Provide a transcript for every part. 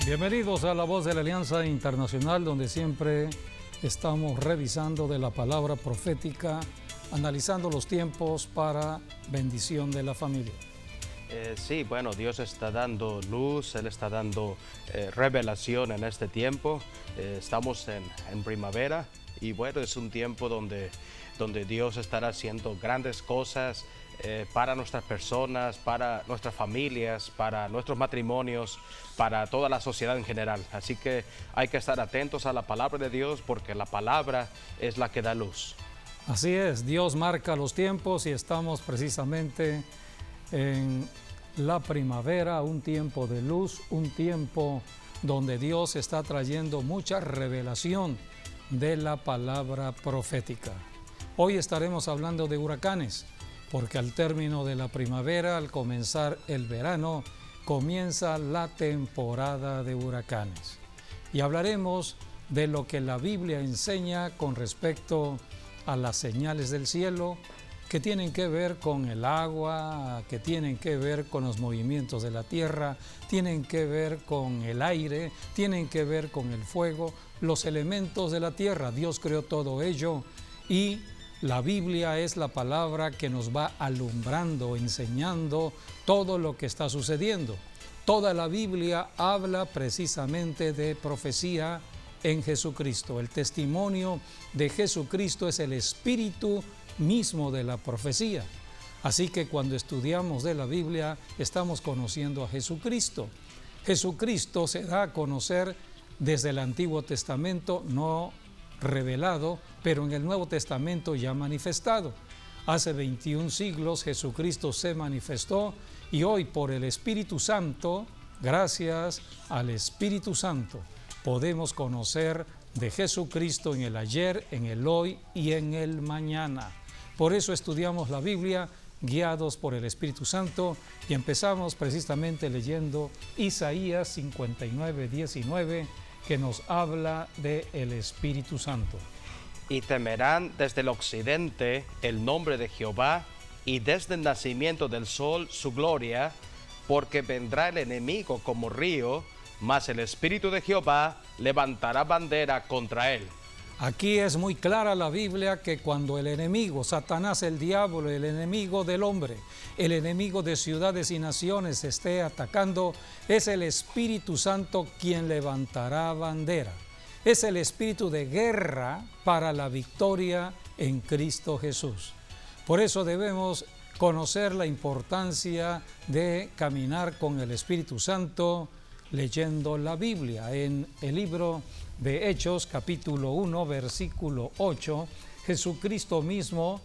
Bienvenidos a La Voz de la Alianza Internacional, donde siempre estamos revisando de la palabra profética, analizando los tiempos para bendición de la familia. Sí, bueno, Dios está dando luz, Él está dando revelación en este tiempo. Estamos en primavera y bueno, es un tiempo donde Dios estará haciendo grandes cosas para nuestras personas, para nuestras familias, para nuestros matrimonios, para toda la sociedad en general. Así que hay que estar atentos a la palabra de Dios porque la palabra es la que da luz. Así es, Dios marca los tiempos y estamos precisamente en la primavera, un tiempo de luz, un tiempo donde Dios está trayendo mucha revelación de la palabra profética. Hoy estaremos hablando de huracanes, porque al término de la primavera, al comenzar el verano, comienza la temporada de huracanes. Y hablaremos de lo que la Biblia enseña con respecto a las señales del cielo, que tienen que ver con el agua, que tienen que ver con los movimientos de la tierra, tienen que ver con el aire, tienen que ver con el fuego, los elementos de la tierra. Dios creó todo ello y la Biblia es la palabra que nos va alumbrando, enseñando todo lo que está sucediendo. Toda la Biblia habla precisamente de profecía en Jesucristo. El testimonio de Jesucristo es el espíritu mismo de la profecía. Así que cuando estudiamos de la Biblia, estamos conociendo a Jesucristo. Jesucristo se da a conocer desde el Antiguo Testamento, no revelado, pero en el Nuevo Testamento ya manifestado. Hace 21 siglos Jesucristo se manifestó y hoy por el Espíritu Santo, gracias al Espíritu Santo, podemos conocer de Jesucristo en el ayer, en el hoy y en el mañana. Por eso estudiamos la Biblia guiados por el Espíritu Santo y empezamos precisamente leyendo Isaías 59, 19, que nos habla del Espíritu Santo. Y temerán desde el occidente el nombre de Jehová, y desde el nacimiento del sol su gloria, porque vendrá el enemigo como río, mas el Espíritu de Jehová levantará bandera contra él. Aquí es muy clara la Biblia que cuando el enemigo, Satanás, el diablo, el enemigo del hombre, el enemigo de ciudades y naciones esté atacando, es el Espíritu Santo quien levantará bandera. Es el espíritu de guerra para la victoria en Cristo Jesús. Por eso debemos conocer la importancia de caminar con el Espíritu Santo leyendo la Biblia. En el libro de Hechos, capítulo 1, versículo 8, Jesucristo mismo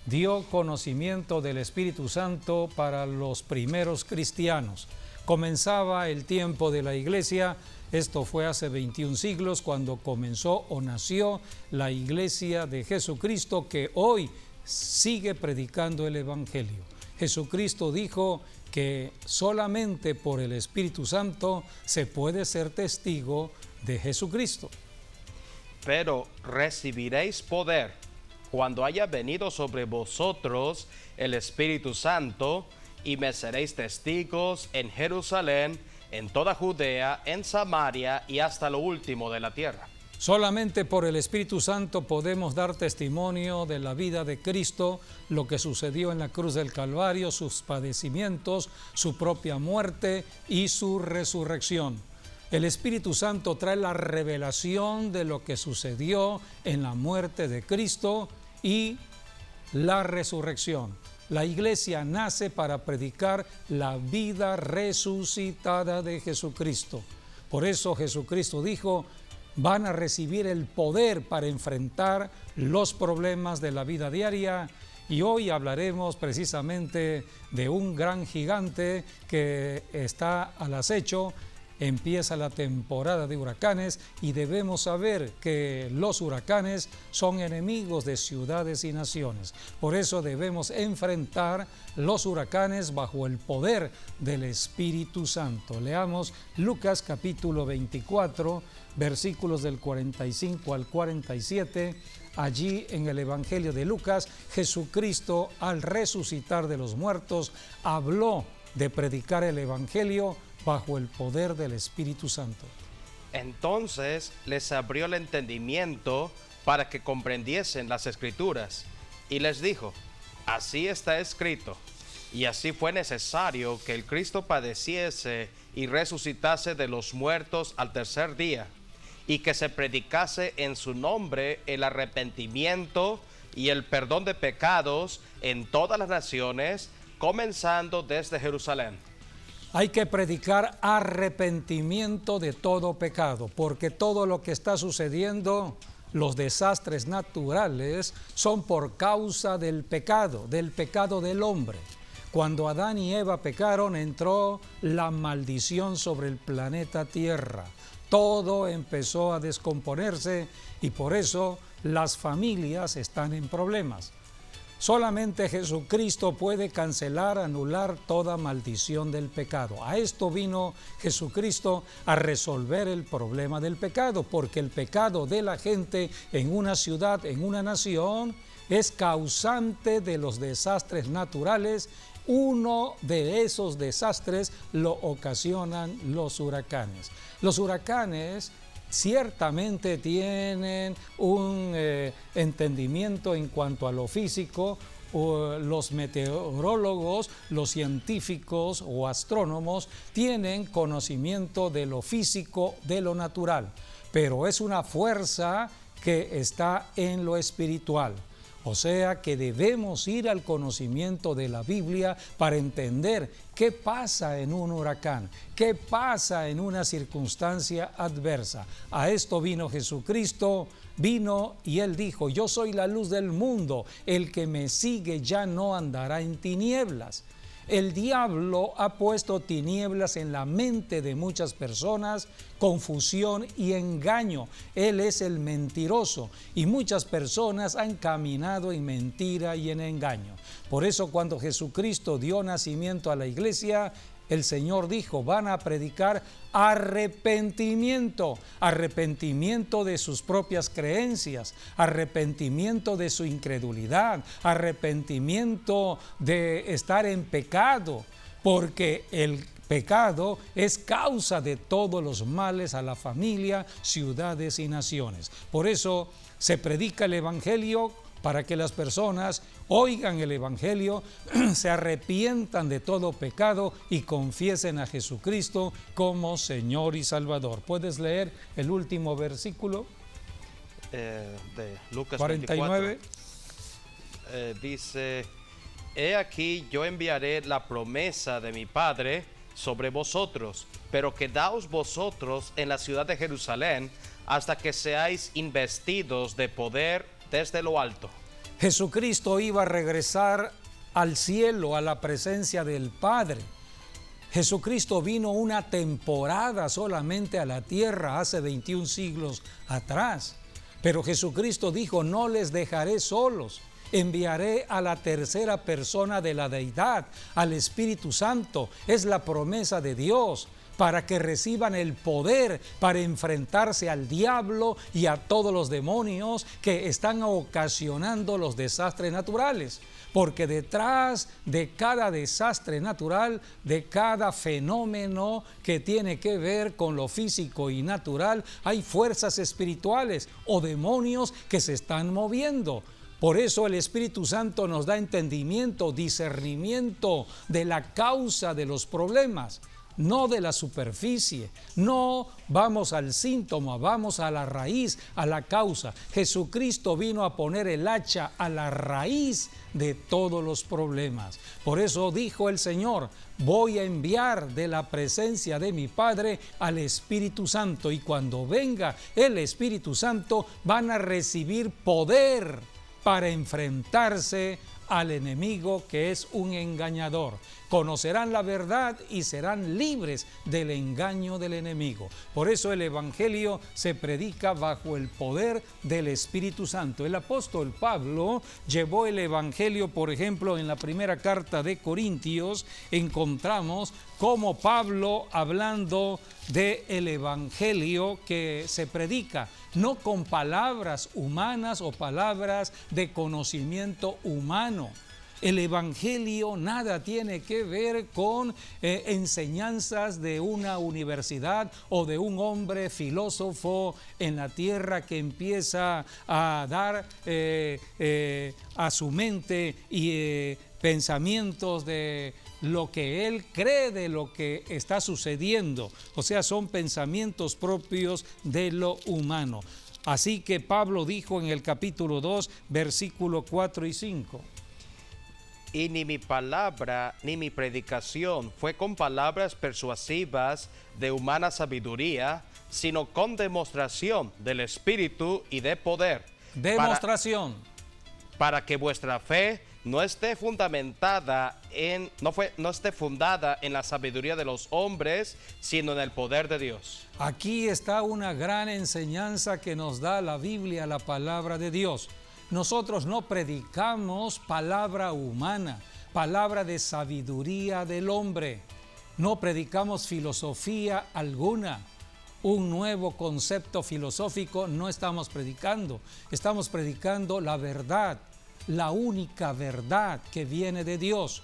dio conocimiento del Espíritu Santo para los primeros cristianos. Comenzaba el tiempo de la iglesia. Esto fue hace 21 siglos cuando comenzó o nació la iglesia de Jesucristo, que hoy sigue predicando el Evangelio. Jesucristo dijo que solamente por el Espíritu Santo se puede ser testigo de Jesucristo. Pero recibiréis poder cuando haya venido sobre vosotros el Espíritu Santo, y me seréis testigos en Jerusalén, en toda Judea, en Samaria y hasta lo último de la tierra. Solamente por el Espíritu Santo podemos dar testimonio de la vida de Cristo, lo que sucedió en la cruz del Calvario, sus padecimientos, su propia muerte y su resurrección. El Espíritu Santo trae la revelación de lo que sucedió en la muerte de Cristo y la resurrección. La iglesia nace para predicar la vida resucitada de Jesucristo. Por eso Jesucristo dijo: van a recibir el poder para enfrentar los problemas de la vida diaria. Y hoy hablaremos precisamente de un gran gigante que está al acecho. Empieza la temporada de huracanes y debemos saber que los huracanes son enemigos de ciudades y naciones. Por eso debemos enfrentar los huracanes bajo el poder del Espíritu Santo. Leamos Lucas capítulo 24, versículos del 45 al 47. Allí en el Evangelio de Lucas, Jesucristo, al resucitar de los muertos, habló de predicar el Evangelio bajo el poder del Espíritu Santo. Entonces les abrió el entendimiento para que comprendiesen las Escrituras, y les dijo: así está escrito, y así fue necesario que el Cristo padeciese y resucitase de los muertos al tercer día, y que se predicase en su nombre el arrepentimiento y el perdón de pecados en todas las naciones, comenzando desde Jerusalén. Hay que predicar arrepentimiento de todo pecado, porque todo lo que está sucediendo, los desastres naturales, son por causa del pecado del hombre. Cuando Adán y Eva pecaron, entró la maldición sobre el planeta Tierra. Todo empezó a descomponerse y por eso las familias están en problemas. Solamente Jesucristo puede cancelar, anular toda maldición del pecado. A esto vino Jesucristo, a resolver el problema del pecado, porque el pecado de la gente en una ciudad, en una nación, es causante de los desastres naturales. Uno de esos desastres lo ocasionan los huracanes. Los huracanes ciertamente tienen un entendimiento en cuanto a lo físico. Los meteorólogos, los científicos o astrónomos tienen conocimiento de lo físico, de lo natural, pero es una fuerza que está en lo espiritual. O sea que debemos ir al conocimiento de la Biblia para entender qué pasa en un huracán, qué pasa en una circunstancia adversa. A esto vino Jesucristo, vino y Él dijo: yo soy la luz del mundo, el que me sigue ya no andará en tinieblas. El diablo ha puesto tinieblas en la mente de muchas personas, confusión y engaño. Él es el mentiroso y muchas personas han caminado en mentira y en engaño. Por eso cuando Jesucristo dio nacimiento a la iglesia, el Señor dijo: van a predicar arrepentimiento, arrepentimiento de sus propias creencias, arrepentimiento de su incredulidad, arrepentimiento de estar en pecado, porque el pecado es causa de todos los males a la familia, ciudades y naciones. Por eso se predica el Evangelio, para que las personas oigan el Evangelio, se arrepientan de todo pecado y confiesen a Jesucristo como Señor y Salvador. ¿Puedes leer el último versículo? De Lucas 49. 24. Dice: he aquí yo enviaré la promesa de mi Padre sobre vosotros, pero quedaos vosotros en la ciudad de Jerusalén hasta que seáis investidos de poder desde lo alto. Jesucristo iba a regresar al cielo, a la presencia del Padre. Jesucristo vino una temporada solamente a la tierra hace 21 siglos atrás. Pero Jesucristo dijo: no les dejaré solos. Enviaré a la tercera persona de la deidad, al Espíritu Santo. Es la promesa de Dios, para que reciban el poder para enfrentarse al diablo y a todos los demonios que están ocasionando los desastres naturales. Porque detrás de cada desastre natural, de cada fenómeno que tiene que ver con lo físico y natural, hay fuerzas espirituales o demonios que se están moviendo. Por eso el Espíritu Santo nos da entendimiento, discernimiento de la causa de los problemas. No de la superficie, no vamos al síntoma, vamos a la raíz, a la causa. Jesucristo vino a poner el hacha a la raíz de todos los problemas. Por eso dijo el Señor: voy a enviar de la presencia de mi Padre al Espíritu Santo, y cuando venga el Espíritu Santo van a recibir poder para enfrentarse al enemigo, que es un engañador. Conocerán la verdad y serán libres del engaño del enemigo. Por eso el Evangelio se predica bajo el poder del Espíritu Santo. El apóstol Pablo llevó el Evangelio, por ejemplo, en la primera carta de Corintios, encontramos cómo Pablo, hablando del Evangelio que se predica, no con palabras humanas o palabras de conocimiento humano, El Evangelio nada tiene que ver con enseñanzas de una universidad o de un hombre filósofo en la tierra que empieza a dar a su mente y pensamientos de lo que él cree de lo que está sucediendo. O sea, son pensamientos propios de lo humano. Así que Pablo dijo en el capítulo 2, versículo 4 y 5. Y ni mi palabra ni mi predicación fue con palabras persuasivas de humana sabiduría, sino con demostración del Espíritu y de poder. Demostración. Para que vuestra fe no esté fundamentada no esté fundada en la sabiduría de los hombres, sino en el poder de Dios. Aquí está una gran enseñanza que nos da la Biblia, la palabra de Dios. Nosotros no predicamos palabra humana, palabra de sabiduría del hombre. No predicamos filosofía alguna. Un nuevo concepto filosófico no estamos predicando. Estamos predicando la verdad, la única verdad que viene de Dios.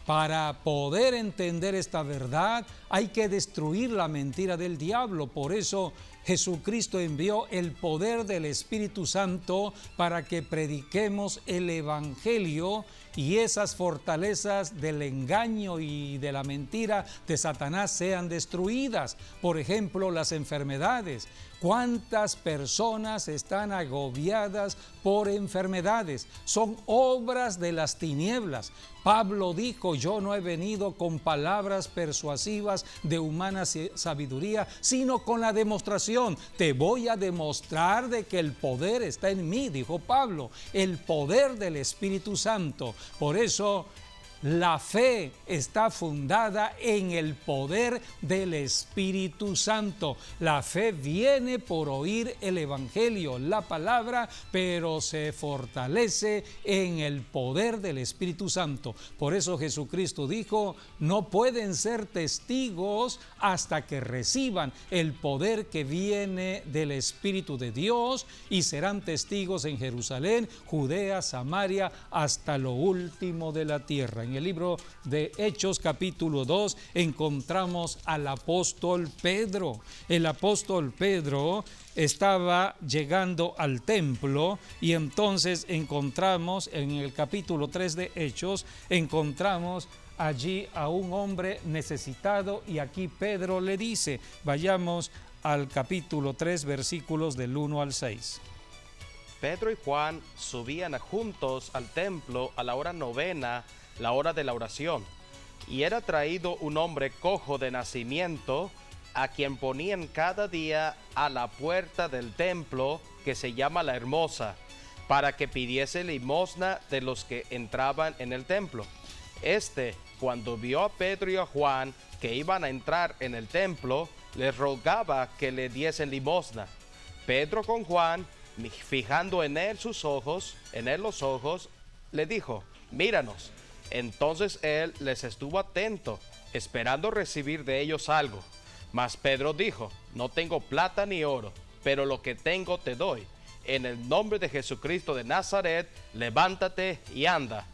Para poder entender esta verdad hay que destruir la mentira del diablo. Por eso Jesucristo envió el poder del Espíritu Santo para que prediquemos el Evangelio y esas fortalezas del engaño y de la mentira de Satanás sean destruidas. Por ejemplo, las enfermedades. ¿Cuántas personas están agobiadas por enfermedades? Son obras de las tinieblas. Pablo dijo, yo no he venido con palabras persuasivas de humana sabiduría, sino con la demostración. Te voy a demostrar de que el poder está en mí, dijo Pablo, el poder del Espíritu Santo. Por eso la fe está fundada en el poder del Espíritu Santo. La fe viene por oír el Evangelio, la palabra, pero se fortalece en el poder del Espíritu Santo. Por eso Jesucristo dijo, no pueden ser testigos hasta que reciban el poder que viene del Espíritu de Dios, y serán testigos en Jerusalén, Judea, Samaria, hasta lo último de la tierra. En el libro de Hechos capítulo 2 encontramos al apóstol Pedro. El apóstol Pedro estaba llegando al templo y entonces encontramos en el capítulo 3 de Hechos, encontramos allí a un hombre necesitado y aquí Pedro le dice, vayamos al capítulo 3 versículos del 1 al 6. Pedro y Juan subían juntos al templo a la hora novena, la hora de la oración, y era traído un hombre cojo de nacimiento, a quien ponían cada día a la puerta del templo, que se llama La Hermosa, para que pidiese limosna de los que entraban en el templo. Cuando vio a Pedro y a Juan que iban a entrar en el templo, les rogaba que le diesen limosna. Pedro con Juan, fijando en él los ojos, le dijo, míranos. Entonces él les estuvo atento, esperando recibir de ellos algo. Mas Pedro dijo, no tengo plata ni oro, pero lo que tengo te doy. En el nombre de Jesucristo de Nazaret, levántate y anda.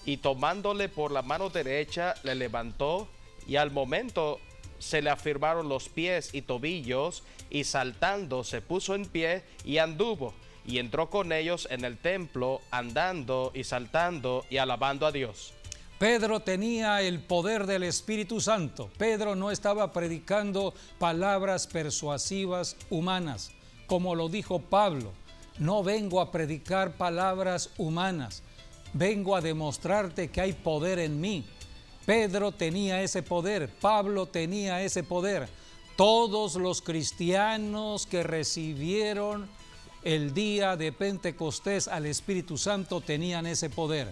Y tomándole por la mano derecha, le levantó, y al momento se le afirmaron los pies y tobillos, y saltando se puso en pie y anduvo. Y entró con ellos en el templo, andando y saltando y alabando a Dios. Pedro tenía el poder del Espíritu Santo. Pedro no estaba predicando palabras persuasivas humanas, como lo dijo Pablo. No vengo a predicar palabras humanas, vengo a demostrarte que hay poder en mí. Pedro tenía ese poder, Pablo tenía ese poder. Todos los cristianos que recibieron el día de Pentecostés al Espíritu Santo tenían ese poder.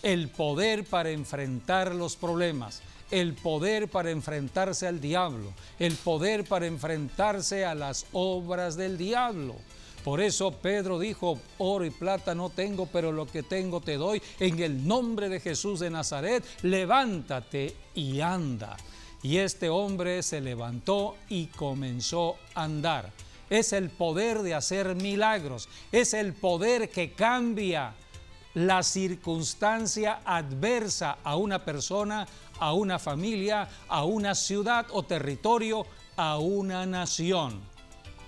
El poder para enfrentar los problemas, el poder para enfrentarse al diablo, el poder para enfrentarse a las obras del diablo. Por eso Pedro dijo, oro y plata no tengo, pero lo que tengo te doy. En el nombre de Jesús de Nazaret, levántate y anda. Y este hombre se levantó y comenzó a andar. Es el poder de hacer milagros, es el poder que cambia la circunstancia adversa a una persona, a una familia, a una ciudad o territorio, a una nación.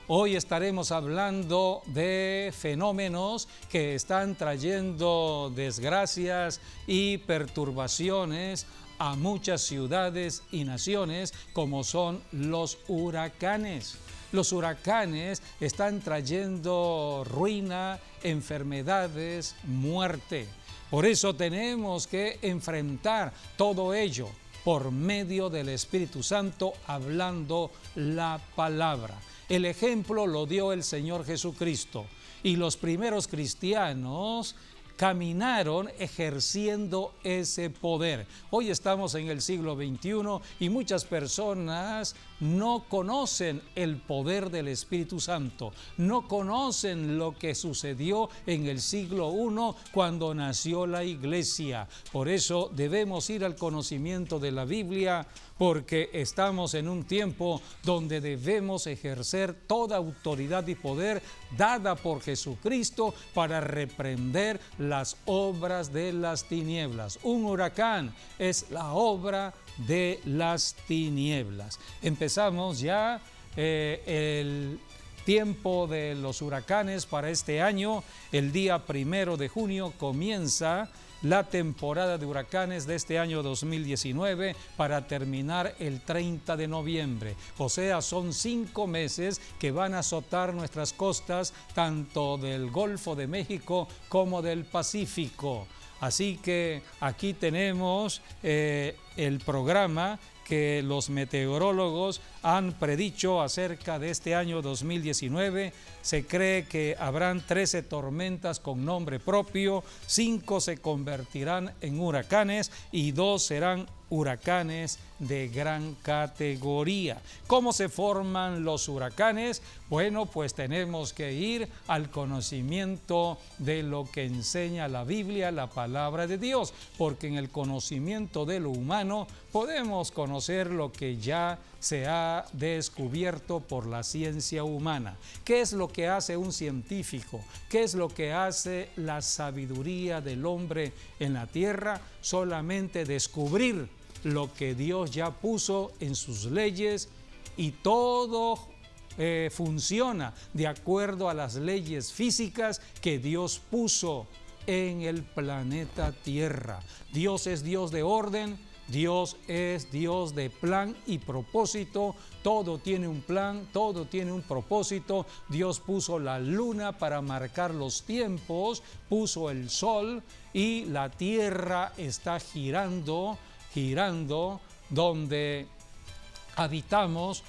Hoy estaremos hablando de fenómenos que están trayendo desgracias y perturbaciones a muchas ciudades y naciones, como son los huracanes. Los huracanes están trayendo ruina, enfermedades, muerte. Por eso tenemos que enfrentar todo ello por medio del Espíritu Santo, hablando la palabra. El ejemplo lo dio el Señor Jesucristo, y los primeros cristianos caminaron ejerciendo ese poder. Hoy estamos en el siglo XXI y muchas personas no conocen el poder del Espíritu Santo, no conocen lo que sucedió en el siglo I cuando nació la iglesia. Por eso debemos ir al conocimiento de la Biblia, porque estamos en un tiempo donde debemos ejercer toda autoridad y poder dada por Jesucristo para reprender las obras de las tinieblas. Un huracán es la obra de las tinieblas. Empezamos ya el tiempo de los huracanes para este año. El día 1 de junio comienza la temporada de huracanes de este año 2019 para terminar el 30 de noviembre. O sea, son 5 meses que van a azotar nuestras costas, tanto del Golfo de México como del Pacífico. Así que aquí tenemos el programa que los meteorólogos han predicho acerca de este año 2019. Se cree que habrán 13 tormentas con nombre propio, 5 se convertirán en huracanes y 2 serán huracanes de gran categoría. ¿Cómo se forman los huracanes? Bueno, pues tenemos que ir al conocimiento de lo que enseña la Biblia, la palabra de Dios, porque en el conocimiento de lo humano podemos conocer lo que ya se ha descubierto por la ciencia humana. ¿Qué es lo que hace un científico? ¿Qué es lo que hace la sabiduría del hombre en la tierra? Solamente descubrir lo que Dios ya puso en sus leyes, y todo funciona de acuerdo a las leyes físicas que Dios puso en el planeta Tierra. Dios es Dios de orden, Dios es Dios de plan y propósito. Todo tiene un plan, todo tiene un propósito. Dios puso la luna para marcar los tiempos, puso el sol, y la tierra está girando, donde habitamos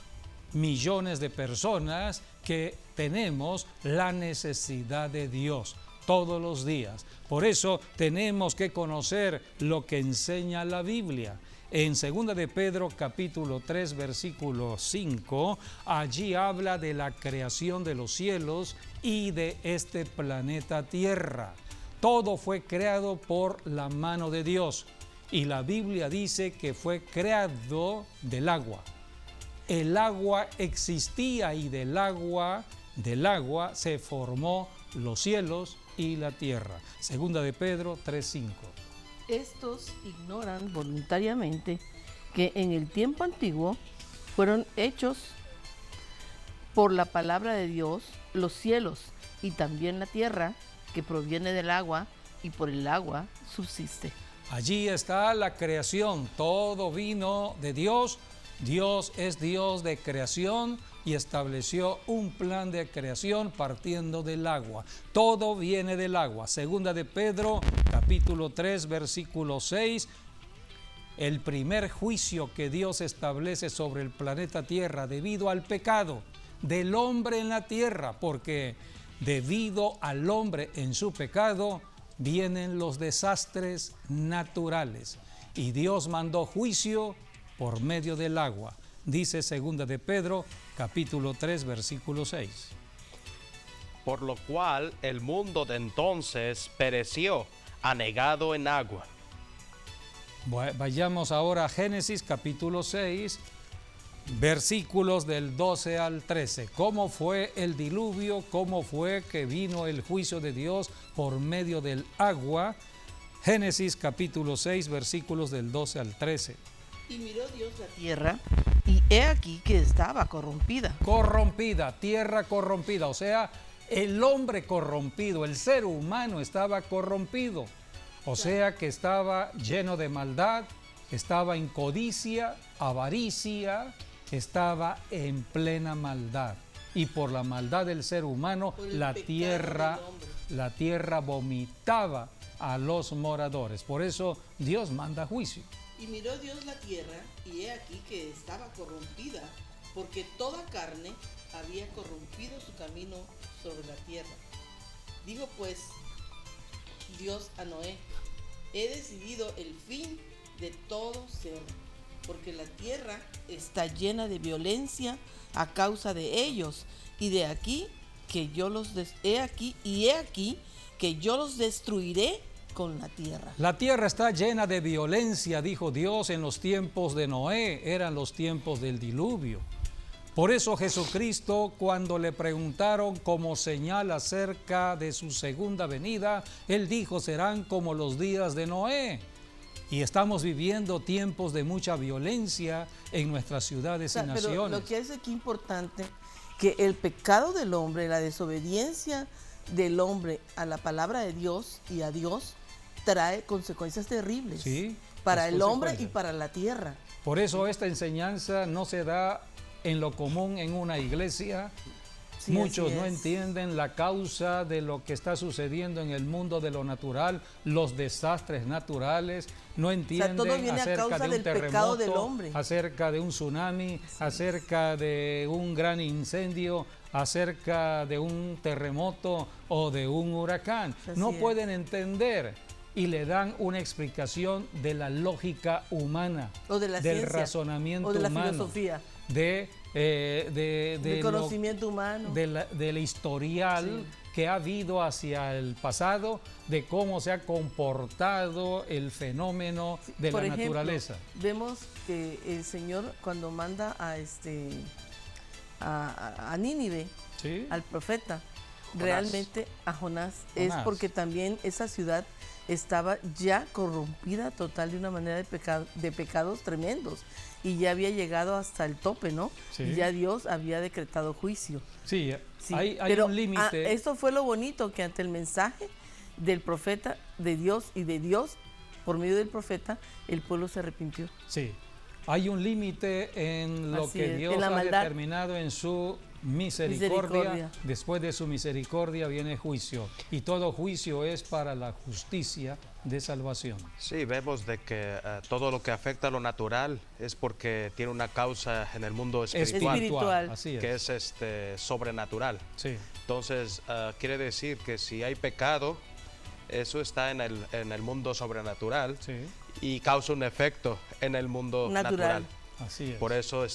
millones de personas que tenemos la necesidad de Dios todos los días. Por eso tenemos que conocer lo que enseña la Biblia. En 2 de Pedro capítulo 3 versículo 5, allí habla de la creación de los cielos y de este planeta Tierra. Todo fue creado por la mano de Dios, y la Biblia dice que fue creado del agua. El agua existía, y del agua se formó los cielos y la tierra. 2 de Pedro 3:5. Estos ignoran voluntariamente que en el tiempo antiguo fueron hechos por la palabra de Dios los cielos y también la tierra, que proviene del agua y por el agua subsiste. Allí está la creación, todo vino de Dios. Dios es Dios de creación y estableció un plan de creación partiendo del agua. Todo viene del agua. 2 de Pedro, capítulo 3, versículo 6. El primer juicio que Dios establece sobre el planeta Tierra debido al pecado del hombre en la tierra, porque debido al hombre en su pecado vienen los desastres naturales, y Dios mandó juicio por medio del agua. Dice 2 de Pedro, capítulo 3, versículo 6. Por lo cual el mundo de entonces pereció, anegado en agua. Vayamos ahora a Génesis, capítulo 6, versículos del 12 al 13. ¿Cómo fue el diluvio? ¿Cómo fue que vino el juicio de Dios por medio del agua? Génesis capítulo 6, versículos del 12 al 13. Y miró Dios la tierra, y he aquí que estaba corrompida. Corrompida, tierra corrompida, o sea, el hombre corrompido, el ser humano estaba corrompido, o sea que estaba lleno de maldad, estaba en codicia, avaricia, estaba en plena maldad. Y por la maldad del ser humano, la tierra vomitaba a los moradores. Por eso Dios manda juicio. Y miró Dios la tierra, y he aquí que estaba corrompida, porque toda carne había corrompido su camino sobre la tierra. Dijo pues Dios a Noé: he decidido el fin de todo ser, porque la tierra está llena de violencia a causa de ellos, y he aquí que yo los destruiré con la tierra. La tierra está llena de violencia, dijo Dios en los tiempos de Noé, eran los tiempos del diluvio. Por eso Jesucristo, cuando le preguntaron como señal acerca de su segunda venida, Él dijo: serán como los días de Noé. Y estamos viviendo tiempos de mucha violencia en nuestras ciudades y naciones. Pero lo que es aquí importante, que el pecado del hombre, la desobediencia del hombre a la palabra de Dios y a Dios, trae consecuencias terribles, sí, para el hombre y para la tierra. Por eso esta enseñanza no se da en lo común en una iglesia. Sí, muchos no entienden la causa de lo que está sucediendo en el mundo de lo natural, los desastres naturales, no entienden acerca de un terremoto, acerca de un tsunami, acerca de un gran incendio, acerca de un terremoto o de un huracán. No pueden entender y le dan una explicación de la lógica humana, o de la del ciencia, razonamiento o de la humano, filosofía, del conocimiento humano, del historial que ha habido hacia el pasado, de cómo se ha comportado el fenómeno de la naturaleza. Vemos que el Señor, cuando manda a Nínive, al profeta, realmente a Jonás, es porque también esa ciudad estaba ya corrompida total de una manera de pecados tremendos, y ya había llegado hasta el tope, ¿no? Sí. Y ya Dios había decretado juicio. Sí, hay un límite. Esto fue lo bonito, que ante el mensaje del profeta de Dios y de Dios, por medio del profeta, el pueblo se arrepintió. Sí, hay un límite en lo que Dios ha determinado en su misericordia. Después de su misericordia viene juicio, y todo juicio es para la justicia de salvación. Sí, vemos de que todo lo que afecta a lo natural es porque tiene una causa en el mundo espiritual. Así es. Que es sobrenatural. Sí. Entonces quiere decir que si hay pecado, eso está en el mundo sobrenatural, y causa un efecto en el mundo natural. Así es. Por eso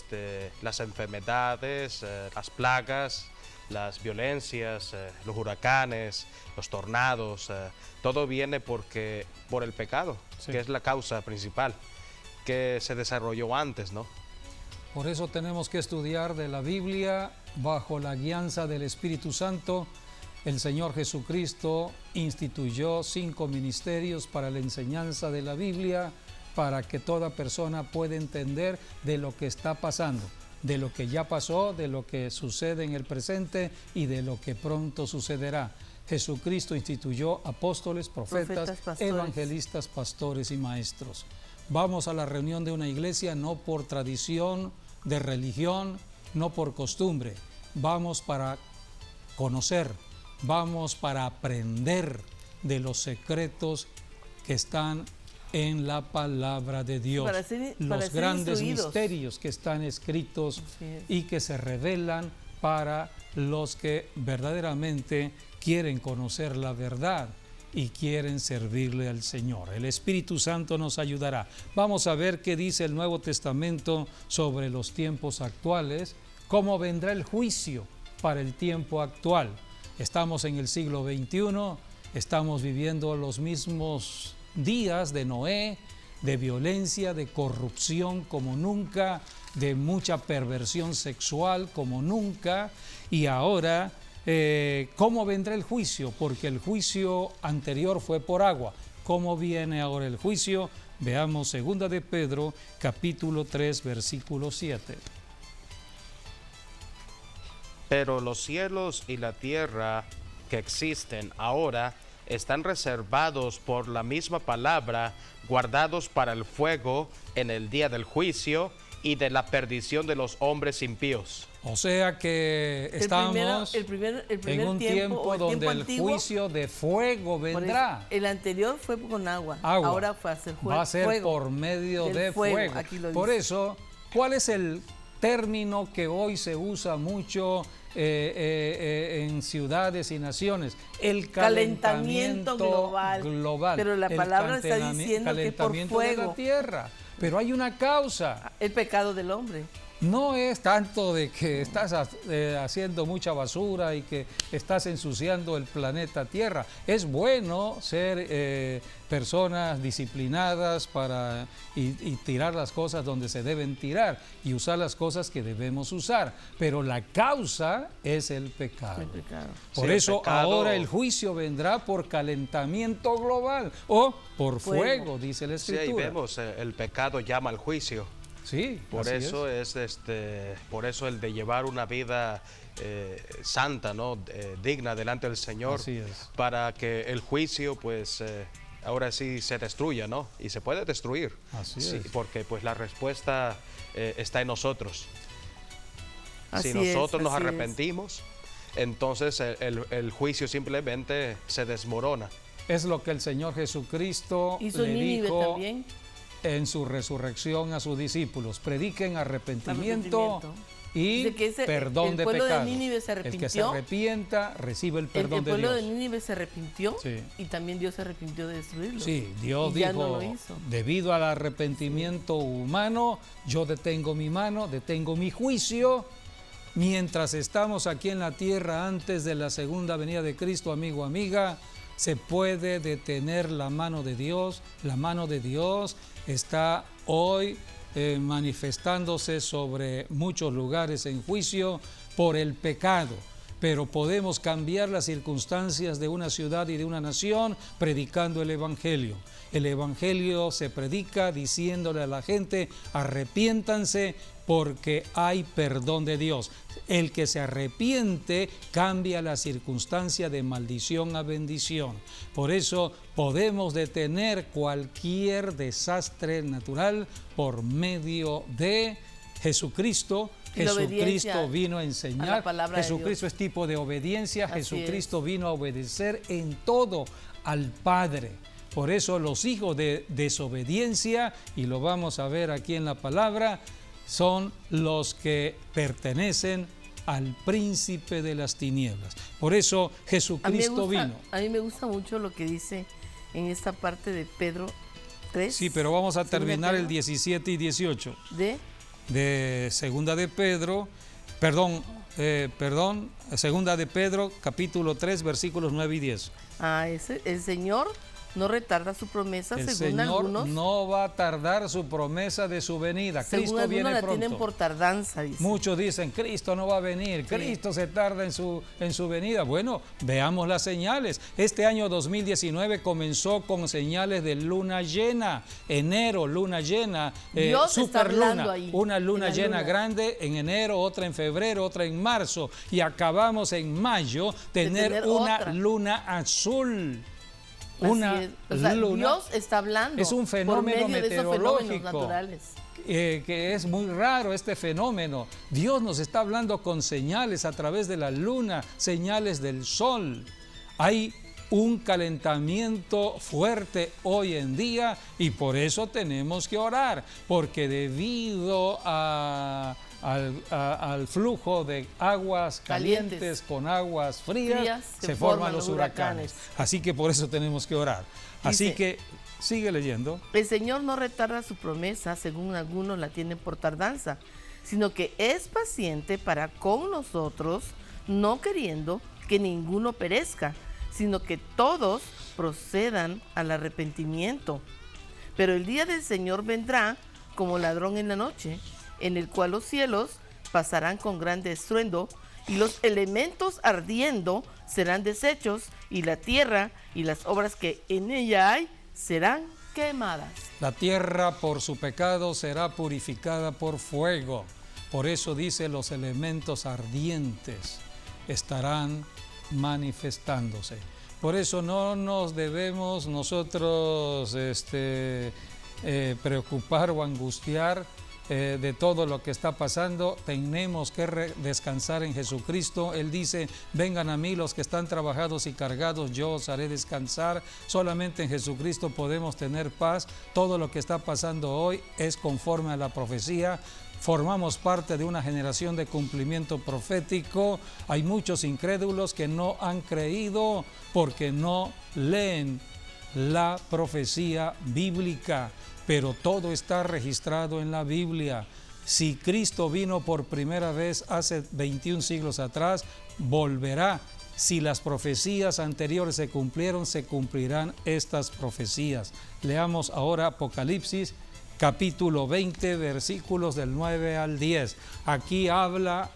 las enfermedades, las plagas, las violencias, los huracanes, los tornados, todo viene por el pecado, que es la causa principal, que se desarrolló antes, ¿no? Por eso tenemos que estudiar de la Biblia bajo la guianza del Espíritu Santo. El Señor Jesucristo instituyó 5 ministerios para la enseñanza de la Biblia, para que toda persona pueda entender de lo que está pasando, de lo que ya pasó, de lo que sucede en el presente y de lo que pronto sucederá. Jesucristo instituyó apóstoles, profetas, evangelistas, pastores y maestros. Vamos a la reunión de una iglesia no por tradición de religión, no por costumbre. Vamos para conocer, vamos para aprender de los secretos que están en la palabra de Dios, los grandes misterios que están escritos y que se revelan para los que verdaderamente quieren conocer la verdad y quieren servirle al Señor. El Espíritu Santo nos ayudará. Vamos a ver qué dice el Nuevo Testamento sobre los tiempos actuales, cómo vendrá el juicio para el tiempo actual. Estamos en el siglo XXI, estamos viviendo los mismos días de Noé, de violencia, de corrupción como nunca, de mucha perversión sexual como nunca. Y ahora, ¿cómo vendrá el juicio? Porque el juicio anterior fue por agua. ¿Cómo viene ahora el juicio? Veamos 2 de Pedro, capítulo 3, versículo 7. Pero los cielos y la tierra que existen ahora están reservados por la misma palabra, guardados para el fuego en el día del juicio y de la perdición de los hombres impíos. O sea que estamos el primer en un tiempo donde el juicio de fuego vendrá. El anterior fue con agua. Agua. Ahora fue a ser Va a ser fuego. por medio Del de fuego. Aquí lo Por dice. eso, ¿cuál es el término que hoy se usa mucho en ciudades y naciones? El calentamiento global. Pero la palabra está diciendo que es por calentamiento de fuego. la tierra. Pero hay una causa. El pecado del hombre. No es tanto de que estás haciendo mucha basura y que estás ensuciando el planeta Tierra. Es bueno ser personas disciplinadas y tirar las cosas donde se deben tirar y usar las cosas que debemos usar. Pero la causa es el pecado. El pecado. Por Sí, el eso pecado. ahora el juicio vendrá por calentamiento global o por fuego, dice la Sí, ahí Escritura. vemos, el pecado llama al juicio. Sí, Por así eso por eso el de llevar una vida santa, ¿no? Digna delante del Señor, Así es. para que el juicio, pues, ahora sí se destruya, ¿no? Y se puede destruir. Así Sí, es. porque pues la respuesta está en nosotros. Así Si nosotros es, nos así es. arrepentimos, entonces el juicio simplemente se desmorona. Es lo que el Señor Jesucristo Hizo le Nínive dijo también. en su resurrección a sus discípulos: prediquen arrepentimiento y Dice que perdón el de pueblo de pecados. Nínive se El que se arrepintió. arrepienta recibe el El perdón de pueblo Dios. de Nínive se arrepintió Sí. y también Dios se arrepintió de destruirlo. Sí, Dios Y ya dijo, no lo hizo. debido al arrepentimiento humano, yo detengo mi mano, detengo mi juicio. Mientras estamos aquí en la tierra antes de la segunda venida de Cristo, amigo, amiga, se puede detener la mano de Dios. La mano de Dios está hoy manifestándose sobre muchos lugares en juicio por el pecado. Pero podemos cambiar las circunstancias de una ciudad y de una nación predicando el Evangelio. El Evangelio se predica diciéndole a la gente: arrepiéntanse porque hay perdón de Dios. El que se arrepiente cambia la circunstancia de maldición a bendición. Por eso podemos detener cualquier desastre natural por medio de Jesucristo. Y la Jesucristo obediencia vino a a enseñar. la palabra de Jesucristo es tipo de obediencia. Así Jesucristo vino a obedecer en todo al Padre. Por eso los hijos de desobediencia, y lo vamos a ver aquí en la palabra, son los que pertenecen al príncipe de las tinieblas. Por eso Jesucristo vino. A mí me gusta mucho lo que dice en esta parte de Pedro 3. Sí, pero vamos a Segunda de terminar el Pedro, 17 y 18 de de Segunda de Pedro, Segunda de Pedro, capítulo 3, versículos 9 y 10. el Señor no retarda su promesa, El según Señor algunos. no va a tardar su promesa de su venida. Según Cristo algunos viene la pronto. tienen por tardanza, dice. Muchos dicen: Cristo no va a venir, Cristo se tarda en su venida. Bueno, veamos las señales. Este año 2019 comenzó con señales de luna llena. Enero, luna llena, Dios está hablando superluna, ahí, una en luna la llena luna. grande en enero, otra en febrero, otra en marzo, y acabamos en mayo tener una otra. luna azul. Así Una es. O sea, luna. Dios está hablando Es un fenómeno por medio de esos fenómenos meteorológico. naturales. Que es muy raro este fenómeno. Dios nos está hablando con señales a través de la luna, señales del sol. Hay un calentamiento fuerte hoy en día y por eso tenemos que orar, porque debido al flujo de aguas calientes con aguas frías, se forman los huracanes. Así que por eso tenemos que orar. Así Dice, que sigue leyendo. El Señor no retarda su promesa, según algunos la tienen por tardanza, sino que es paciente para con nosotros, no queriendo que ninguno perezca, sino que todos procedan al arrepentimiento. Pero el día del Señor vendrá como ladrón en la noche, en el cual los cielos pasarán con grande estruendo, y los elementos ardiendo serán deshechos, y la tierra y las obras que en ella hay serán quemadas. La tierra por su pecado será purificada por fuego. Por eso dice, los elementos ardientes estarán manifestándose. Por eso no nos debemos nosotros preocupar o angustiar de todo lo que está pasando. Tenemos que descansar en Jesucristo. Él dice, vengan a mí los que están trabajados y cargados, yo os haré descansar. Solamente en Jesucristo podemos tener paz. Todo lo que está pasando hoy es conforme a la profecía. Formamos parte de una generación de cumplimiento profético. Hay muchos incrédulos que no han creído porque no leen la profecía bíblica. Pero todo está registrado en la Biblia. Si Cristo vino por primera vez hace 21 siglos atrás, volverá. Si las profecías anteriores se cumplieron, se cumplirán estas profecías. Leamos ahora Apocalipsis, capítulo 20, versículos del 9 al 10. Aquí habla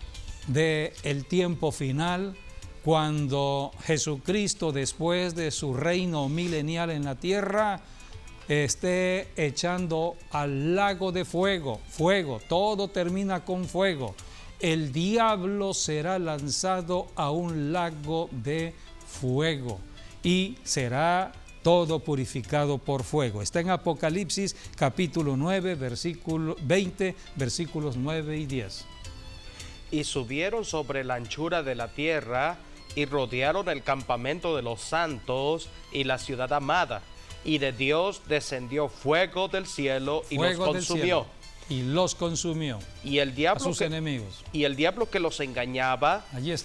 del tiempo final, cuando Jesucristo, después de su reino milenial en la tierra, esté echando al lago de fuego, todo termina con fuego. El diablo será lanzado a un lago de fuego y será todo purificado por fuego. Está en Apocalipsis capítulo 9, versículo 20, versículos 9 y 10. Y subieron sobre la anchura de la tierra y rodearon el campamento de los santos y la ciudad amada. Y de Dios descendió fuego del cielo y los consumió. Y los consumió. Y el diablo, a sus enemigos. Y el diablo que los engañaba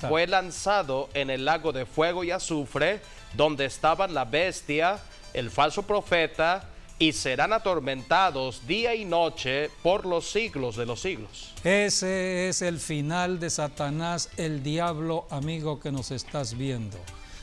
fue lanzado en el lago de fuego y azufre, donde estaban la bestia, el falso profeta, y serán atormentados día y noche por los siglos de los siglos. Ese es el final de Satanás, el diablo, amigo que nos estás viendo.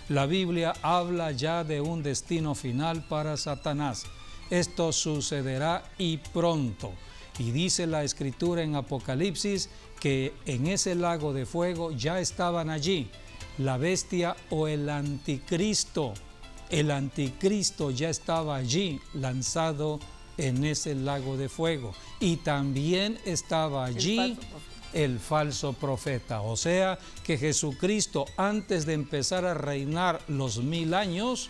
La Biblia habla ya de un destino final para Satanás. Esto sucederá y pronto. Y dice la Escritura en Apocalipsis que en ese lago de fuego ya estaban allí la bestia o el anticristo. El anticristo ya estaba allí lanzado en ese lago de fuego. Y también estaba allí el falso profeta. O sea que Jesucristo, antes de empezar a reinar los 1000 años,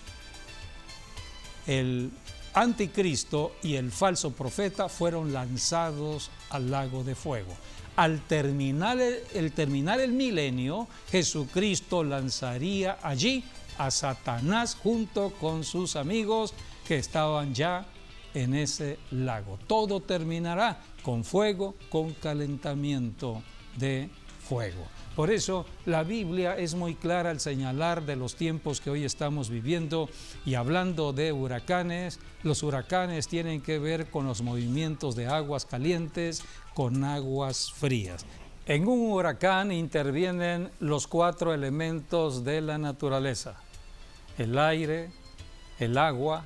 el anticristo y el falso profeta fueron lanzados al lago de fuego. Al terminar el milenio, Jesucristo lanzaría allí a Satanás junto con sus amigos que estaban ya en ese lago. Todo terminará con fuego, con calentamiento de fuego. Por eso la Biblia es muy clara al señalar de los tiempos que hoy estamos viviendo, y hablando de huracanes, los huracanes tienen que ver con los movimientos de aguas calientes con aguas frías. En un huracán intervienen los 4 elementos de la naturaleza: el aire, el agua,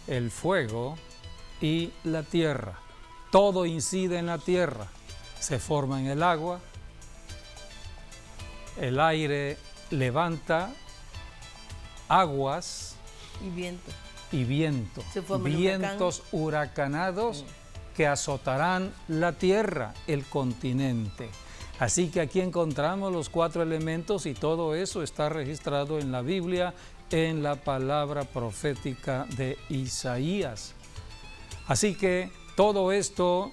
el fuego y la tierra. Todo incide en la tierra, se forma en el agua, el aire levanta aguas y viento. Vientos huracanados que azotarán la tierra, el continente. Así que aquí encontramos los 4 elementos, y todo eso está registrado en la Biblia, en la palabra profética de Isaías. Así que todo esto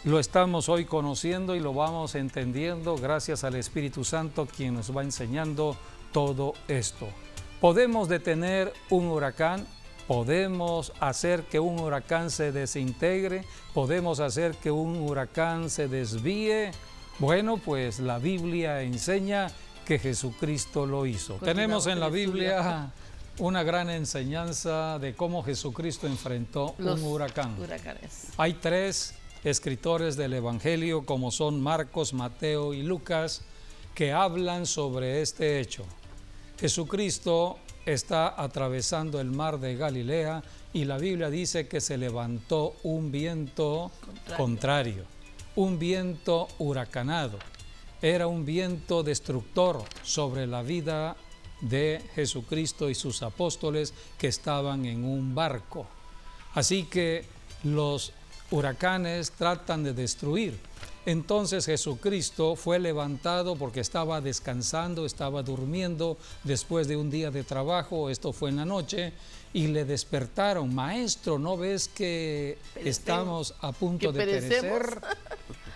lo estamos hoy conociendo y lo vamos entendiendo gracias al Espíritu Santo, quien nos va enseñando todo esto. Podemos detener un huracán, podemos hacer que un huracán se desintegre, podemos hacer que un huracán se desvíe. Bueno, pues la Biblia enseña que Jesucristo lo hizo. Tenemos en la Biblia una gran enseñanza de cómo Jesucristo enfrentó un huracán. Hay 3 escritores del Evangelio, como son Marcos, Mateo y Lucas, que hablan sobre este hecho. Jesucristo está atravesando el mar de Galilea y la Biblia dice que se levantó un viento contrario. un viento huracanado, era un viento destructor sobre la vida de Jesucristo y sus apóstoles que estaban en un barco. Así que los huracanes tratan de destruir. Entonces Jesucristo fue levantado porque estaba descansando, estaba durmiendo después de un día de trabajo, esto fue en la noche, y le despertaron: Maestro, ¿no ves que estamos a punto de perecer?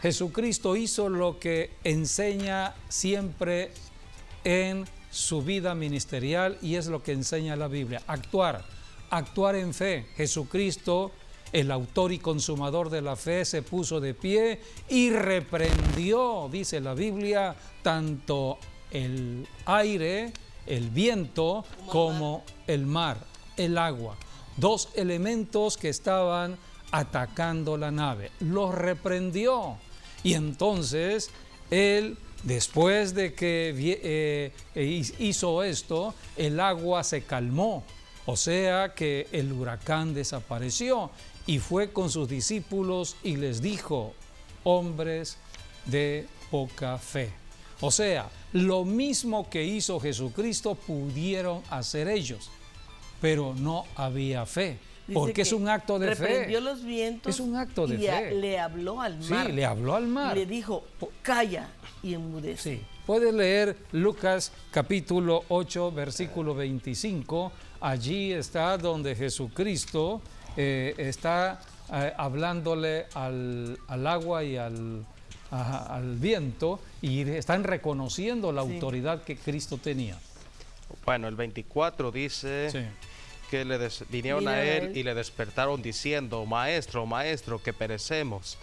Jesucristo hizo lo que enseña siempre en su vida ministerial y es lo que enseña la Biblia: actuar en fe. Jesucristo, el autor y consumador de la fe, se puso de pie y reprendió, dice la Biblia, tanto el aire, el viento, como el mar, el agua. Dos elementos que estaban atacando la nave. Los reprendió. Y entonces él, después de que hizo esto, el agua se calmó. O sea que el huracán desapareció y fue con sus discípulos y les dijo: hombres de poca fe. O sea, lo mismo que hizo Jesucristo pudieron hacer ellos, pero no había fe. Porque es un acto de fe. Reprendió los vientos. Es un acto de fe. Le habló al mar. Sí, le habló al mar. Y le dijo: calla y enmudece. Sí. Puedes leer Lucas capítulo 8, versículo 25. Allí está donde Jesucristo está hablándole al agua y al viento, y están reconociendo la autoridad que Cristo tenía. Bueno, el 24 dice... Sí. Que vinieron a él y le despertaron diciendo: Maestro, maestro, que perecemos.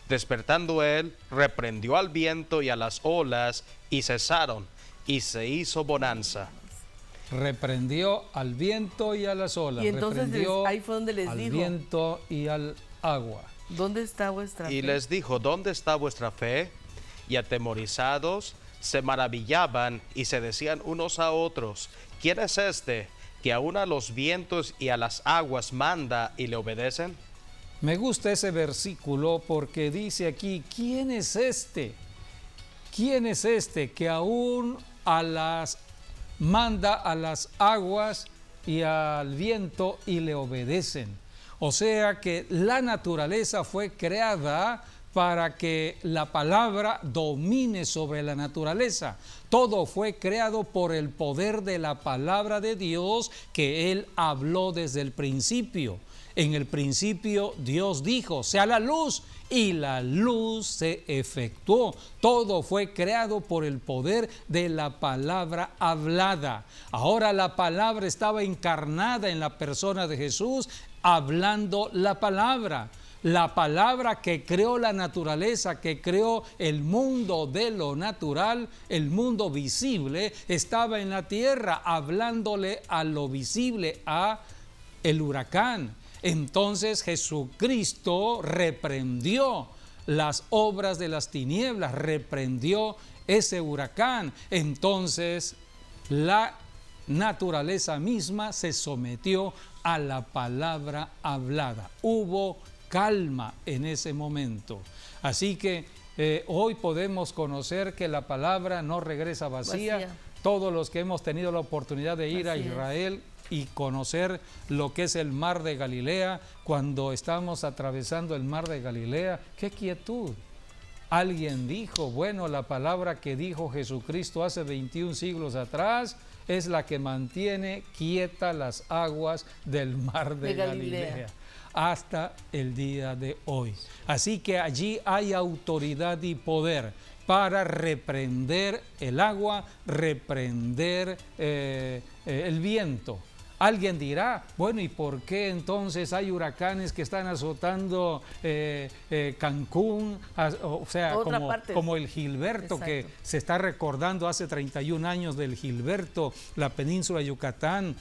Despertando él, reprendió al viento y a las olas, y cesaron, y se hizo bonanza. Reprendió al viento y a las olas. Y entonces reprendió ahí fue donde les al dijo: viento y al agua. ¿Dónde está vuestra fe? Y les dijo: ¿dónde está vuestra fe? Y atemorizados se maravillaban y se decían unos a otros: ¿quién es este que aún a los vientos y a las aguas manda y le obedecen? Me gusta ese versículo porque dice aquí: ¿quién es este? ¿Quién es este que aún manda a las aguas y al viento y le obedecen? O sea que la naturaleza fue creada para que la palabra domine sobre la naturaleza. Todo fue creado por el poder de la palabra de Dios que Él habló desde el principio. En el principio Dios dijo: sea la luz, y la luz se efectuó. Todo fue creado por el poder de la palabra hablada. Ahora la palabra estaba encarnada en la persona de Jesús, hablando la palabra. La palabra que creó la naturaleza, que creó el mundo de lo natural, el mundo visible, estaba en la tierra hablándole a lo visible, a el huracán. Entonces Jesucristo reprendió las obras de las tinieblas, reprendió ese huracán. Entonces la naturaleza misma se sometió a la palabra hablada. Hubo calma en ese momento. Así que hoy podemos conocer que la palabra no regresa vacía. Todos los que hemos tenido la oportunidad de ir a Israel y conocer lo que es el mar de Galilea, cuando estamos atravesando el mar de Galilea, ¡qué quietud! Alguien dijo: bueno, la palabra que dijo Jesucristo hace 21 siglos atrás es la que mantiene quieta las aguas del mar de Galilea hasta el día de hoy. Así que allí hay autoridad y poder para reprender el agua, reprender el viento. Alguien dirá: bueno, ¿y por qué entonces hay huracanes que están azotando Cancún? O sea, como el Gilberto. Exacto. Que se está recordando hace 31 años del Gilberto, la península de Yucatán.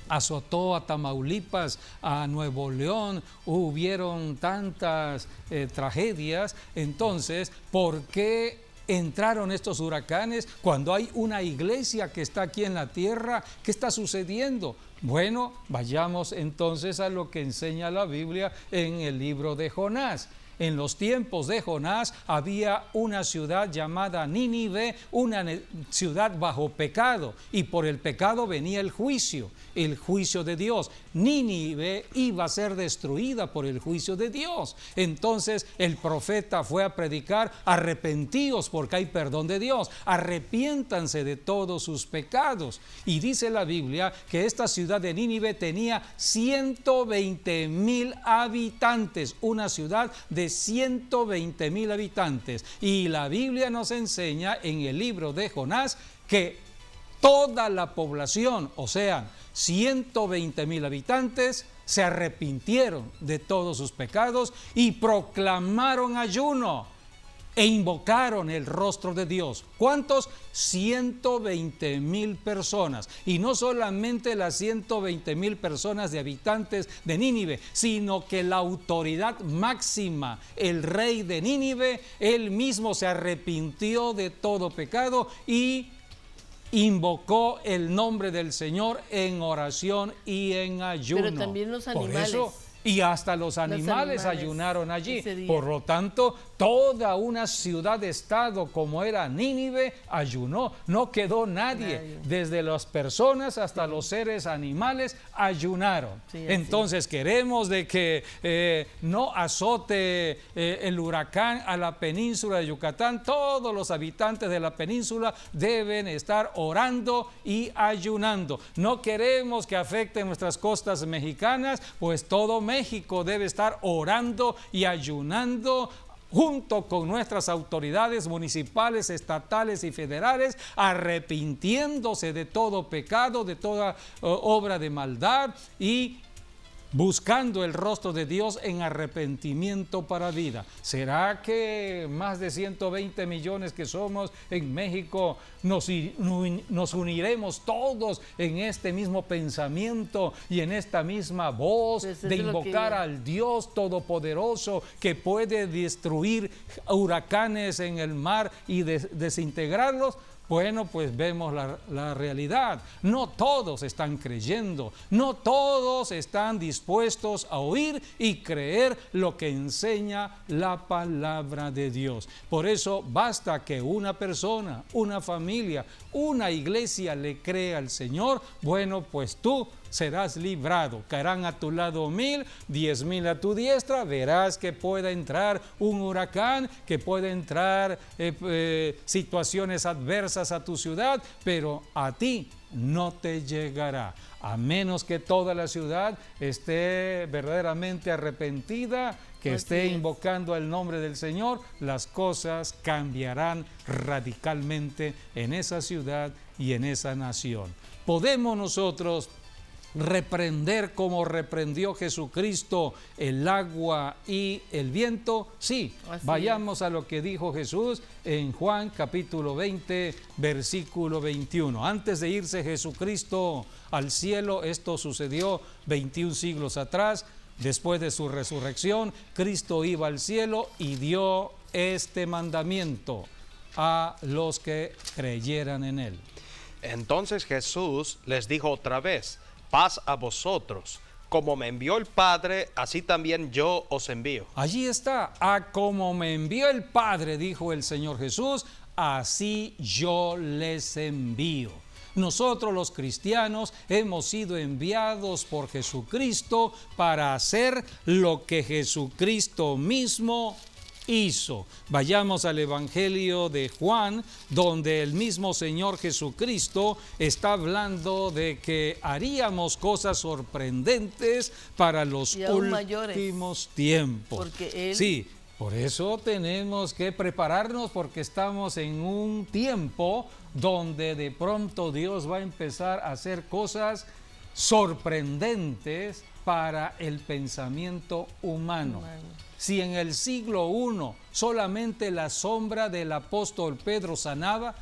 Azotó a Tamaulipas, a Nuevo León, hubieron tantas tragedias. Entonces, ¿por qué entraron estos huracanes cuando hay una iglesia que está aquí en la tierra? ¿Qué está sucediendo? Bueno, vayamos entonces a lo que enseña la Biblia en el libro de Jonás. en los tiempos de Jonás había una ciudad llamada Nínive, una ciudad bajo pecado, y por el pecado venía el juicio de Dios. Nínive iba a ser destruida por el juicio de Dios. Entonces el profeta fue a predicar: arrepentíos porque hay perdón de Dios, arrepiéntanse de todos sus pecados. Y dice la Biblia que esta ciudad de Nínive tenía 120,000 habitantes, una ciudad de 120,000 habitantes. Y la Biblia nos enseña en el libro de Jonás que toda la población, o sea, 120,000 habitantes, se arrepintieron de todos sus pecados y proclamaron ayuno e invocaron el rostro de Dios. ¿Cuántos? 120,000 personas. Y no solamente las 120,000 personas de habitantes de Nínive, sino que la autoridad máxima, el rey de Nínive, él mismo se arrepintió de todo pecado y invocó el nombre del Señor en oración y en ayuno. Pero también los animales. Por eso, y hasta los animales ayunaron allí. ese día. Por lo tanto, toda una ciudad-estado como era Nínive ayunó. No quedó nadie. Desde las personas hasta los seres animales ayunaron. Sí, entonces queremos de que no azote el huracán a la península de Yucatán. Todos los habitantes de la península deben estar orando y ayunando. No queremos que afecte nuestras costas mexicanas, pues todo México debe estar orando y ayunando junto con nuestras autoridades municipales, estatales y federales, arrepintiéndose de todo pecado, de toda obra de maldad y buscando el rostro de Dios en arrepentimiento para vida. ¿Será que más de 120 millones que somos en México nos uniremos todos en este mismo pensamiento y en esta misma voz de invocar al Dios Todopoderoso que puede destruir huracanes en el mar y desintegrarlos? Bueno, pues vemos la realidad. No todos están creyendo, no todos están dispuestos a oír y creer lo que enseña la palabra de Dios. Por eso basta que una persona, una familia, una iglesia le crea al Señor. Bueno, pues tú serás librado. Caerán a tu lado 1,000, 10,000 a tu diestra. Verás que pueda entrar un huracán, que puede entrar situaciones adversas a tu ciudad, pero a ti no te llegará, a menos que toda la ciudad esté verdaderamente arrepentida, que esté invocando el nombre del Señor. Las cosas cambiarán radicalmente en esa ciudad y en esa nación. Podemos nosotros reprender como reprendió Jesucristo el agua y el viento. Sí, vayamos a lo que dijo Jesús en Juan capítulo 20 versículo 21. Antes de irse Jesucristo al cielo, esto sucedió 21 siglos atrás. Después de su resurrección, Cristo iba al cielo y dio este mandamiento a los que creyeran en él. Entonces Jesús les dijo otra vez: paz a vosotros, como me envió el Padre, así también yo os envío. Allí está: a como me envió el Padre, dijo el Señor Jesús, así yo les envío. Nosotros los cristianos hemos sido enviados por Jesucristo para hacer lo que Jesucristo mismo hizo. Vayamos al Evangelio de Juan, donde el mismo Señor Jesucristo está hablando de que haríamos cosas sorprendentes para los últimos tiempos. Porque Él... Sí, por eso tenemos que prepararnos, porque estamos en un tiempo donde de pronto Dios va a empezar a hacer cosas sorprendentes para el pensamiento humano. Si en el siglo I solamente la sombra del apóstol Pedro sanaba,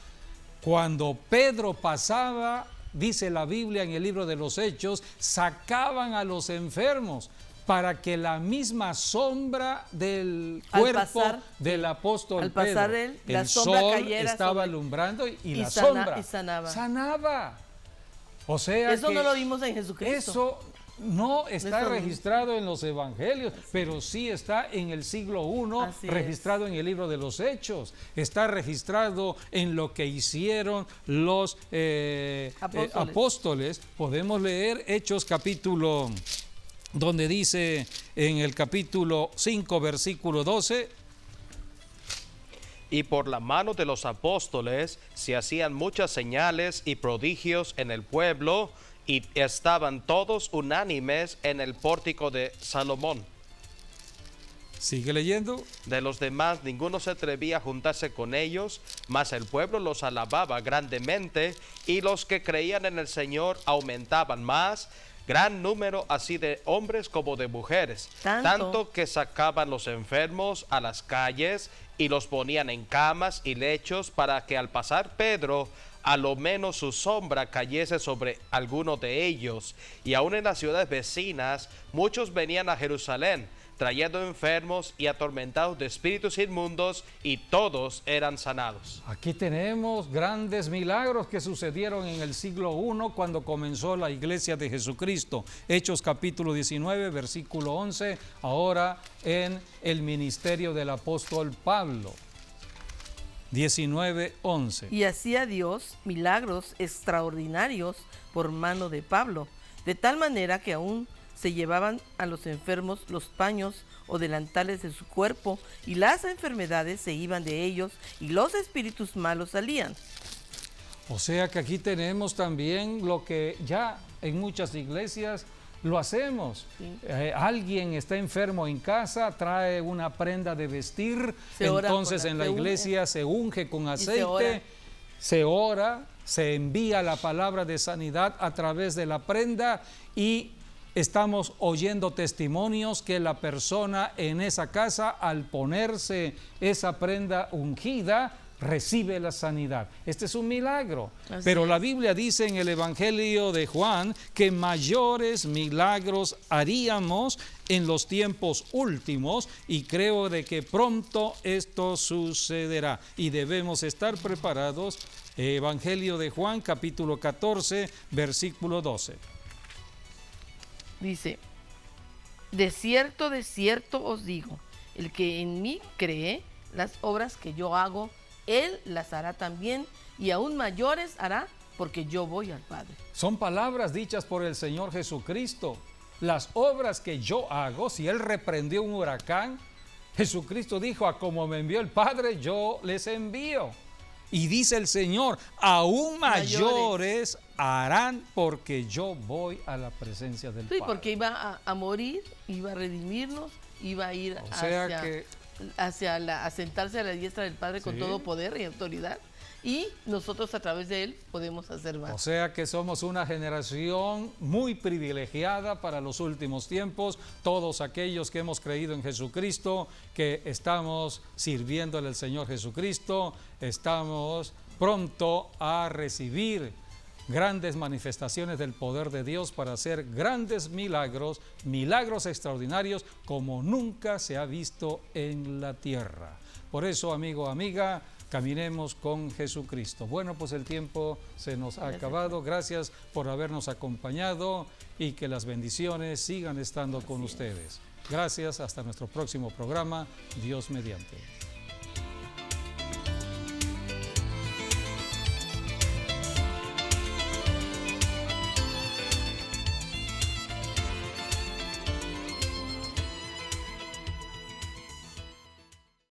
cuando Pedro pasaba, dice la Biblia en el libro de los Hechos, sacaban a los enfermos para que la misma sombra del cuerpo del apóstol Pedro, el sol estaba alumbrando y la sombra sanaba. sanaba. O sea, eso no lo vimos en Jesucristo. Eso no está Eso no. registrado en los evangelios, pero sí está en el siglo I, Así es. registrado en el libro de los Hechos. Está registrado en lo que hicieron los apóstoles. Podemos leer Hechos capítulo, donde dice en el capítulo 5, versículo 12. Y por la mano de los apóstoles se hacían muchas señales y prodigios en el pueblo, y estaban todos unánimes en el pórtico de Salomón. Sigue leyendo. De los demás ninguno se atrevía a juntarse con ellos, mas el pueblo los alababa grandemente, y los que creían en el Señor aumentaban más, gran número así de hombres como de mujeres, tanto que sacaban los enfermos a las calles y los ponían en camas y lechos, para que al pasar Pedro, a lo menos su sombra cayese sobre alguno de ellos. Y aún en las ciudades vecinas muchos venían a Jerusalén, trayendo enfermos y atormentados de espíritus inmundos, y todos eran sanados. Aquí tenemos grandes milagros que sucedieron en el siglo I, cuando comenzó la iglesia de Jesucristo. Hechos capítulo 19, versículo 11, ahora en el ministerio del apóstol Pablo. 19:11. Y hacía Dios milagros extraordinarios por mano de Pablo, de tal manera que aún se llevaban a los enfermos los paños o delantales de su cuerpo, y las enfermedades se iban de ellos, y los espíritus malos salían. O sea que aquí tenemos también lo que ya en muchas iglesias lo hacemos. Sí. Alguien está enfermo en casa, trae una prenda de vestir, entonces en la iglesia se unge con aceite, se ora, se envía la palabra de sanidad a través de la prenda, y estamos oyendo testimonios que la persona en esa casa, al ponerse esa prenda ungida, recibe la sanidad. Este es un milagro. Pero la Biblia dice en el Evangelio de Juan que mayores milagros haríamos en los tiempos últimos, y creo de que pronto esto sucederá y debemos estar preparados. Evangelio de Juan capítulo 14, versículo 12. Dice: de cierto os digo, el que en mí cree, las obras que yo hago, él las hará también, y aún mayores hará, porque yo voy al Padre. Son palabras dichas por el Señor Jesucristo. Las obras que yo hago, si Él reprendió un huracán, Jesucristo dijo: a como me envió el Padre, yo les envío. Y dice el Señor: aún mayores harán, porque yo voy a la presencia del Padre. Porque iba a morir, iba a redimirnos, iba a ir a sentarse a la diestra del Padre con todo poder y autoridad, y nosotros a través de él podemos hacer más. O sea que somos una generación muy privilegiada para los últimos tiempos, todos aquellos que hemos creído en Jesucristo, que estamos sirviéndole al Señor Jesucristo, estamos pronto a recibir grandes manifestaciones del poder de Dios para hacer grandes milagros, milagros extraordinarios como nunca se ha visto en la tierra. Por eso, amigo, amiga, caminemos con Jesucristo. Bueno, pues el tiempo se nos ha acabado. Gracias por habernos acompañado, y que las bendiciones sigan estando con ustedes. Gracias, hasta nuestro próximo programa, Dios mediante.